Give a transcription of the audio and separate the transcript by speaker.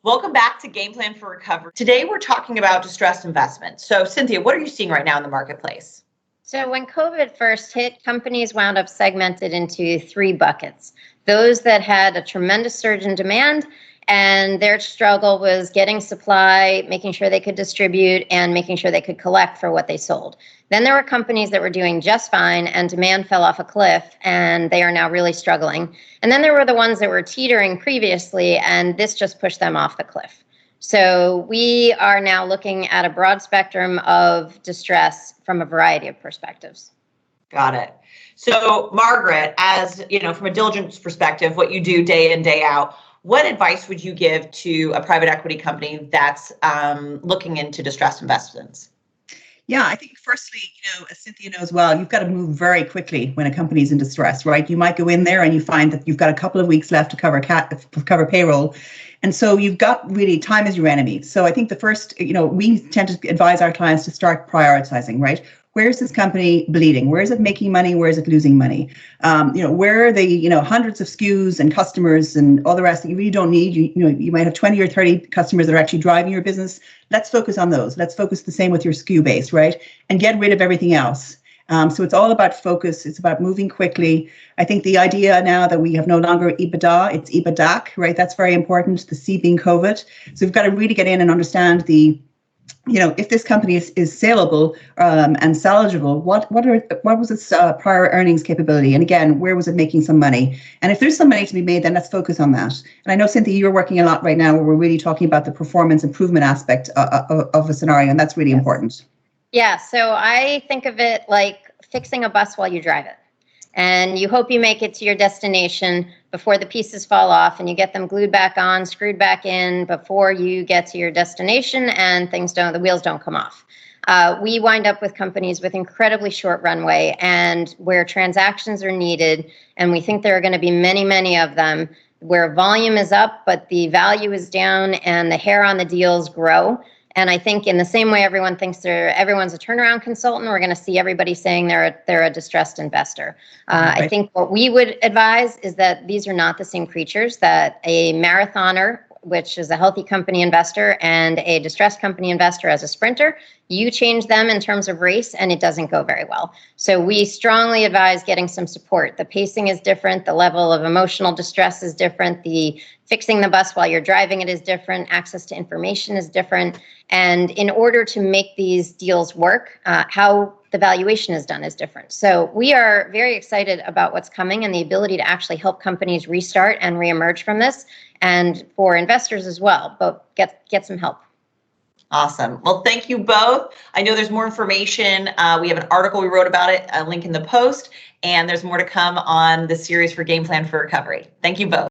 Speaker 1: Welcome back to Game Plan for Recovery. Today we're talking about distressed investments. So Cynthia, what are you seeing right now in the marketplace?
Speaker 2: So when COVID first hit, companies wound up segmented into three buckets. Those that had a tremendous surge in demand, and their struggle was getting supply, making sure they could distribute, and making sure they could collect for what they sold. Then there were companies that were doing just fine, and demand fell off a cliff, and they are now really struggling. And then there were the ones that were teetering previously, and this just pushed them off the cliff. So we are now looking at a broad spectrum of distress from a variety of perspectives.
Speaker 1: Got it. So Margaret, as you know, from a diligence perspective, what you do day in, day out, what advice would you give to a private equity company that's looking into distressed investments?
Speaker 3: Yeah, I think firstly, as Cynthia knows well, you've got to move very quickly when a company's in distress, right? You might go in there and you find that you've got a couple of weeks left to cover payroll. And so you've got really time is your enemy. So I think the first, we tend to advise our clients to start prioritizing, right? Where is this company bleeding? Where is it making money? Where is it losing money? Where are the, hundreds of SKUs and customers and all the rest that you really don't need? You might have 20 or 30 customers that are actually driving your business. Let's focus on those. Let's focus the same with your SKU base, right? And get rid of everything else. So it's all about focus. It's about moving quickly. I think the idea now that we have no longer EBITDA, it's EBITDAC, right? That's very important, the C being COVID. So we've got to really get in and understand if this company is saleable and salvageable, what was its prior earnings capability? And again, where was it making some money? And if there's some money to be made, then let's focus on that. And I know, Cynthia, you're working a lot right now where we're really talking about the performance improvement aspect of a scenario, and that's really important.
Speaker 2: Yeah, so I think of it like fixing a bus while you drive it. And you hope you make it to your destination before the pieces fall off and you get them glued back on, screwed back in before you get to your destination and the wheels don't come off. We wind up with companies with incredibly short runway and where transactions are needed. And we think there are going to be many, many of them where volume is up, but the value is down and the hair on the deals grow. And I think in the same way everyone thinks everyone's a turnaround consultant, we're going to see everybody saying they're a distressed investor. Right. I think what we would advise is that these are not the same creatures, that a marathoner, which is a healthy company investor, and a distressed company investor as a sprinter, you change them in terms of race and it doesn't go very well. So we strongly advise getting some support. The pacing is different. The level of emotional distress is different. The fixing the bus while you're driving it is different. Access to information is different. And in order to make these deals work, how the valuation is done is different. So we are very excited about what's coming and the ability to actually help companies restart and reemerge from this, and for investors as well, but get some help.
Speaker 1: Awesome. Well, thank you both. I know there's more information. We have an article we wrote about it, a link in the post, and there's more to come on the series for Game Plan for Recovery. Thank you both.